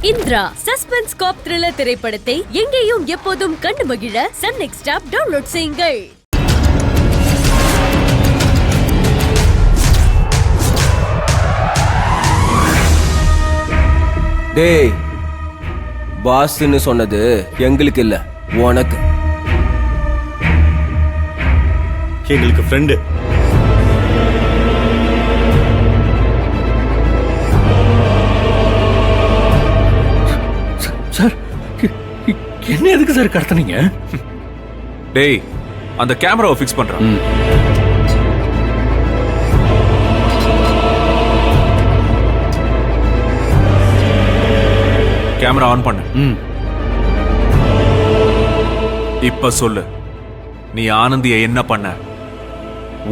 Indira suspense காப் thriller திரைப்படத்தை எங்கேயும் எப்போதும் கண்டு மகிழ சன் நெக்ஸ்ட் ஆப் டவுன்லோட் செய்யுங்கள். டேய், பாஸ்ன்னு சொன்னது எங்களுக்கு இல்ல, உனக்கு. எங்களுக்கு ஃப்ரெண்டு. சார், என்ன எதுக்கு சார் கடத்துனீங்க? டேய், அந்த கேமராவை ஃபிக்ஸ் பண்றான். கேமரா ஆன் பண்ணு. இப்ப சொல்லு, நீ ஆனந்திய என்ன பண்ண?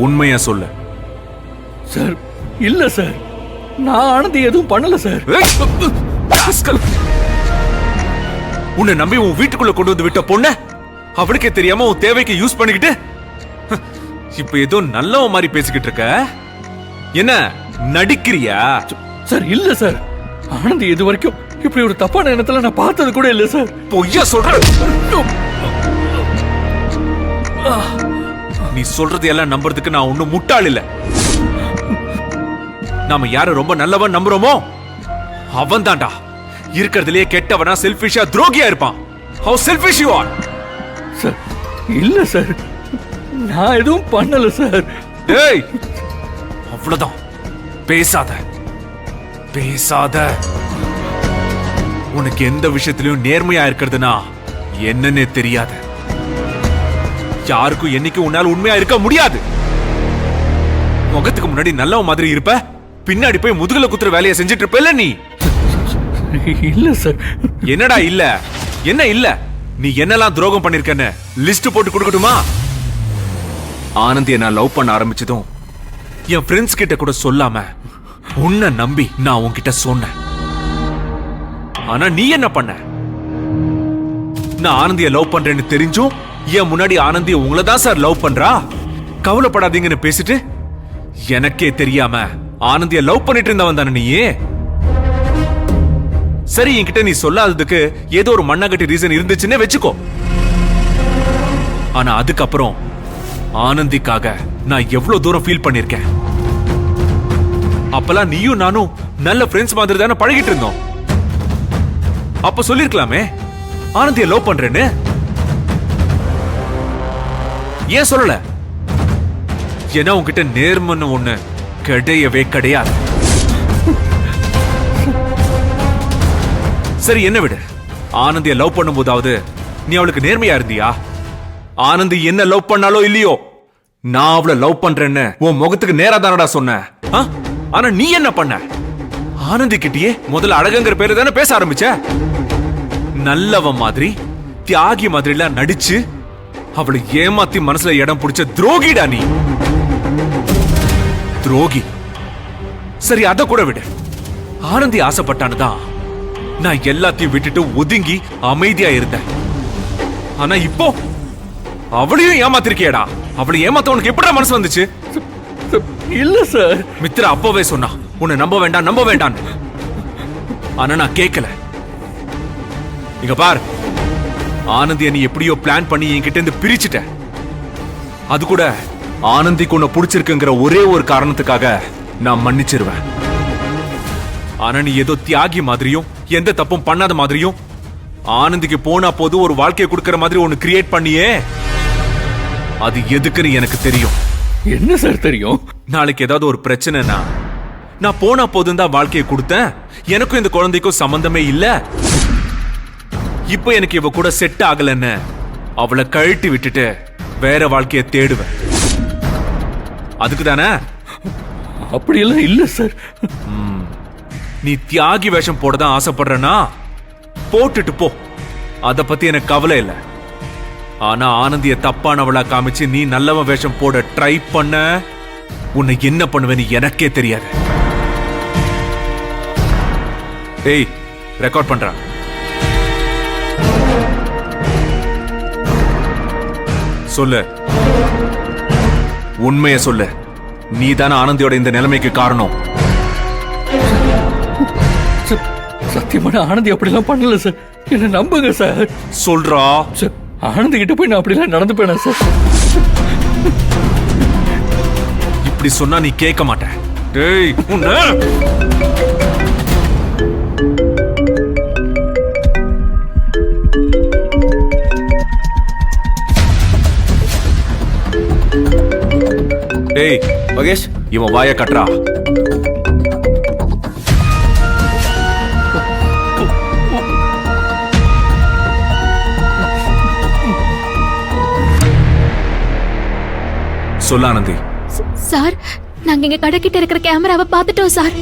உண்மைய சொல்லு. சார், இல்ல சார், நான் ஆனந்தி எதுவும் பண்ணல சார். உன்னை நம்பி உன் வீட்டுக்குள்ள கொண்டு வந்து விட்ட பொண்ண அவளுக்கே தெரியாம உன் தேவைக்கு யூஸ் பண்ணிக்கிட்டு இப்ப ஏதோ நல்லவ மாதிரி பேசிக்கிட்டு இருக்க. என்ன நடிக்கிறியா? சார், இல்ல சார், ஆனந்தி இது வரைக்கும் இப்படி ஒரு தப்பான எண்ணத்துல நான் பார்த்தது கூட இல்ல சார். பொய்யா சொல்ற? நீ சொல்றது எல்லாம் நம்புறதுக்கு நான் ஒண்ணும் முட்டாள் இல்ல. நாம யார ரொம்ப நல்லவன் நம்புறோமோ அவன் தான்டா இருக்கிறதுலயே கெட்டவனா, செல்ஃபிஷா, துரோகியா இருப்பான். How selfish you are. Sir, இல்ல சார், நான் எதுவும் பண்ணல சார். டேய், அவ்வளவுதான். பேசாத பேசாத. உனக்கு எந்த விஷயத்திலயும் நேர்மையா இருக்கிறதுனா என்னன்னே தெரியாது. யாருக்கும் என்னைக்கு உன்னால உண்மையா இருக்க முடியாது. முகத்துக்கு முன்னாடி நல்ல மாதிரி இருப்ப, பின்னாடி போய் முதுகுல குத்துற வேலையை செஞ்சுட்டு இருப்ப நீ. இல்ல சார். என்னடா இல்ல? என்ன இல்ல? நீ என்னெல்லாம் துரோகம் பண்ணிருக்கன்னு லிஸ்ட் போட்டு கொடுக்கட்டுமா? ஆனந்திய நான் லவ் பண்ண ஆரம்பிச்சதும் என் ஃப்ரெண்ட்ஸ் கிட்ட கூட சொல்லாம உன்னை நம்பி நான் உன்கிட்ட சொன்னேன். ஆனா நீ என்ன பண்ண? நான் ஆனந்திய லவ் பண்றேன்னு தெரிஞ்சும் என் முன்னாடி ஆனந்திய உங்களை தான் சார் லவ் பண்றா, கவலைப்படாதீங்கன்னு பேசிட்டு எனக்கே தெரியாம ஆனந்திய லவ் பண்ணிட்டு இருந்தவன் தானே நீயே. சரி, என்கிட்ட நீ சொல்லாததுக்கு ஏதோ ஒரு மண்ணாங்கட்டி ரீசன் இருந்துச்சுன்னே வெச்சுக்கோ. ஆனா அதுக்கப்புறம் ஆனந்திக்காக நான் எவ்வளவு தூரம் ஃபீல் பண்ணிருக்கேன். அப்பெல்லாம் நீயும் நானும் நல்ல ஃப்ரெண்ட்ஸ் மாதிரி தானே பழகிட்டு இருந்தோம். அப்ப சொல்லிருக்கலாமே ஆனந்திய லவ் பண்றேன்னு. ஏன் சொல்லல? ஏன்னா உன்கிட்ட நேர்மன்னு ஒண்ணு கிடையவே கிடையாது. சரி, என்ன விடு. ஆனந்திய லவ் பண்ணும் போதாவது நீ அவளுக்கு நேர்மையா இருந்தியா? ஆனந்தி என்ன லவ் பண்ணாலோ இல்லையோ, நான் அவளை லவ் பண்றேன்னு உன் முகத்துக்கு நேரா தானடா சொன்னேன். ஆனா நீ என்ன பண்ண? ஆனந்தி கிட்டயே முதல்ல அழகுங்கிற பேரு தானே பேச ஆரம்பிச்ச. நல்லவ மாதிரி, தியாகி மாதிரி எல்லாம் நடிச்சு அவளை ஏமாத்தி மனசுல இடம் பிடிச்ச துரோகிடா நீ. துரோகி. சரி, அத கூட விடு. ஆனந்தி ஆசைப்பட்டானுதான் நான் எல்லாத்தையும் விட்டுட்டு ஒதுங்கி அமைதியா இருந்தேன். ஆனா இப்போ அவளையும் ஏமாத்திருக்கியடா. அவளை ஏமாத்த உனக்கு எப்படா மனசு வந்துச்சு? இல்ல சார். மித்ரா அப்பவே சொன்னா உன்னை நம்ப வேண்டாம் நம்ப வேண்டாம். ஆனா நான் கேட்கல. இங்க பார், ஆனந்திய நீ எப்படியோ பிளான் பண்ணி என்கிட்ட இருந்து பிரிச்சுட்ட. அது கூட ஆனந்திக்கு உன்னை பிடிச்சிருக்குங்கிற ஒரே ஒரு காரணத்துக்காக நான் மன்னிச்சிருவேன். ஆனா நீ ஏதோ தியாகி மாதிரியும் எந்த தப்பும் பண்ணாத மாதிரியும் ஆனந்திக்கு போனா போது ஒரு வாழ்க்கையை கொடுக்கற மாதிரி ஒன்னு கிரியேட் பண்ணியே. அது எதுக்குன்னு எனக்கு தெரியும். என்ன சார் தெரியும்? நாளைக்கு ஏதாவது ஒரு பிரச்சனைனா நான் போனா போதும் தான் வாழ்க்கையை கொடுத்தேன். எனக்கும் இந்த குழந்தைக்கும் சம்பந்தமே இல்ல. இப்போ எனக்கு இவ கூட செட் ஆகலன்னு அவளை கழட்டி விட்டுட்டு வேற வாழ்க்கையை தேடுவேன். அதுக்கு தானே? அப்படி எல்லாம் இல்ல சார். நீ தியாகி வேஷம் போடதான் ஆசைப்படுறனா போட்டுட்டு போ, அத பத்தி எனக்கு கவலை இல்ல. ஆனா ஆனந்திய தப்பானவளா காமிச்சு நீ நல்லவன் வேஷம் போட ட்ரை பண்ண, உன்னை என்ன பண்ணுவேன்னு எனக்கே தெரியாது. ஏய், ரெக்கார்ட் பண்றான். சொல்லு, உண்மைய சொல்லு. நீதான ஆனந்தியோட இந்த நிலைமைக்கு காரணம். சத்தியமான ஆனந்தி அப்படிலாம் பண்ணல சார். என்ன நம்புங்க சார். சொல்றா. சார் ஆனந்தி கிட்ட போய் நான் அப்படிலாம் நடந்துப்பேனா சார்? இப்படி சொன்னா நீ கேட்க மாட்ட. டேய் உன்ன டேய் மகேஷ், இவன் வாய கட்டுறா. சொல்ல ஆனந்தி. சார், நாங்க இங்க கடைக்கிட்ட இருக்கிற கேமராவை பார்த்துட்டோம் சார்.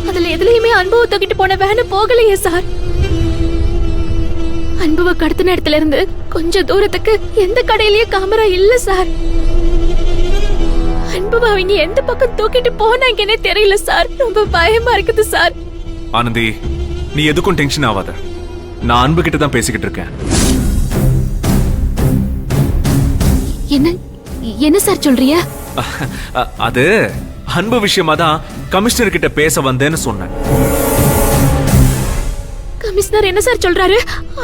அதுல எதுலயுமே அன்புவை தூக்கிட்டு போன வேனு போகலையே சார். அன்புவை கடத்தின இடத்துல இருந்து கொஞ்சம் தூரத்துக்கு எந்த கடையிலயும் கேமரா இல்ல சார். அன்புவை அவங்க எந்த பக்கம் தூக்கிட்டு போனாங்கன்னே தெரியல சார். ரொம்ப பயமா இருக்குது சார். ஆனந்தி, நீ எதுக்கும் டென்ஷன் ஆகாத. நான் அன்பு கிட்ட தான் பேசிக்கிட்டு இருக்கேன். என்ன என்ன சார் சொல்றீங்க? அது அன்பு விஷயமா தான் கமிஷனர் கிட்ட பேச வந்தேன்னு சொன்னேன். கமிஷனர் என்ன சார் சொல்றாரு?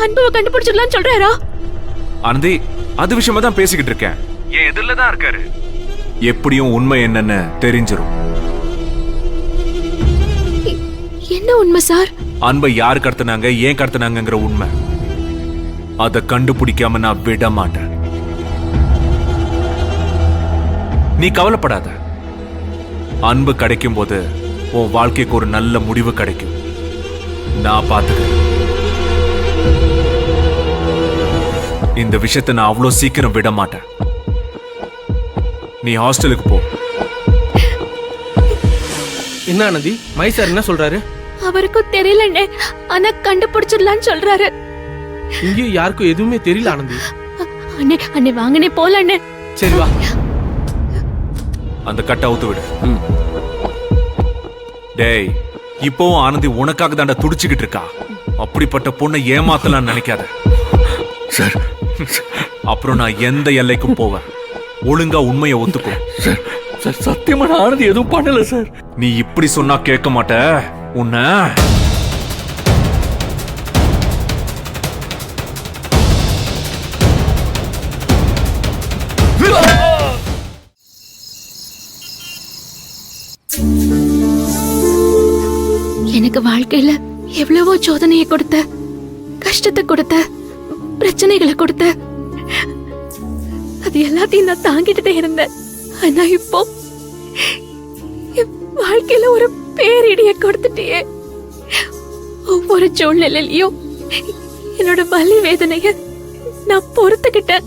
அன்புவை கண்டுபிடிச்சிடலாம் சொல்றாரா? ஆனந்தி, அது விஷயமா தான் பேசிக்கிட்டு இருக்கேன். என் எதிரில தான் இருக்காரு. எப்படியும் உண்மை என்னன்னு தெரிஞ்சிரும். என்ன உண்மை சார்? அன்பை யார் கடத்தினாங்க, ஏன் கடத்தினாங்கங்கிற உண்மை. அதை கண்டுபிடிக்காம நான் விட மாட்டேன். நீ கவலைப்படாத. அன்பு கிடைக்கும் போது உன் வாழ்க்கைக்கு ஒரு நல்ல முடிவு கிடைக்கும். நான் பார்த்துக்கிறேன். இந்த விஷயத்தை நான் அவ்வளவு சீக்கிரம் விட மாட்டேன். நீ ஹாஸ்டலுக்கு போ. என்ன ஆனந்தி, மை சார் என்ன சொல்றாரு? அவருக்கும் தெரியலண்ணே, ஆனா கண்டுபிடிச்சிடலான்னு சொல்றாரு. இங்கேயும் யாருக்கும் எதுவுமே தெரியல ஆனந்தி. அண்ணே அண்ணே வாங்கனே போல அண்ணே. சரி வா. அந்த கட்டை அவுத்து விடு. டேய், இப்போவும் ஆனந்தி உனக்காக தாண்டா துடிச்சுக்கிட்டு இருக்கா. அப்படிப்பட்ட பொண்ணை ஏமாத்தலாம் நினைக்காத சார். அப்புறம் நான் எந்த எல்லைக்கும் போவேன். ஒழுங்கா உண்மையை ஒத்துக்கோ. சார் சார் சத்தியமான ஆனந்தி எதுவும் பண்ணல சார். நீ இப்படி சொன்னா கேட்க மாட்ட. உன்னை எனக்கு வாழ்க்கையில எவ்வளவோ சோதனையை கொடுத்த, கஷ்டத்தை கொடுத்த, பிரச்சனைகளை கொடுத்த, அது எல்லாத்தையும் நான் தாங்கிட்டு இருந்தேன். ஆனா இப்போ என் வாழ்க்கையில ஒரு பேரிடிய கொடுத்துட்டியே. ஒவ்வொரு சூழ்நிலையிலையும் என்னோட வலி வேதனைய நான் பொறுத்துக்கிட்டேன்.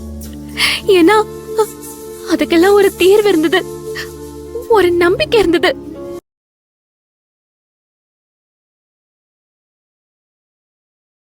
ஏன்னா அதுக்கெல்லாம் ஒரு தீர்வு இருந்தது, ஒரு நம்பிக்கை இருந்தது.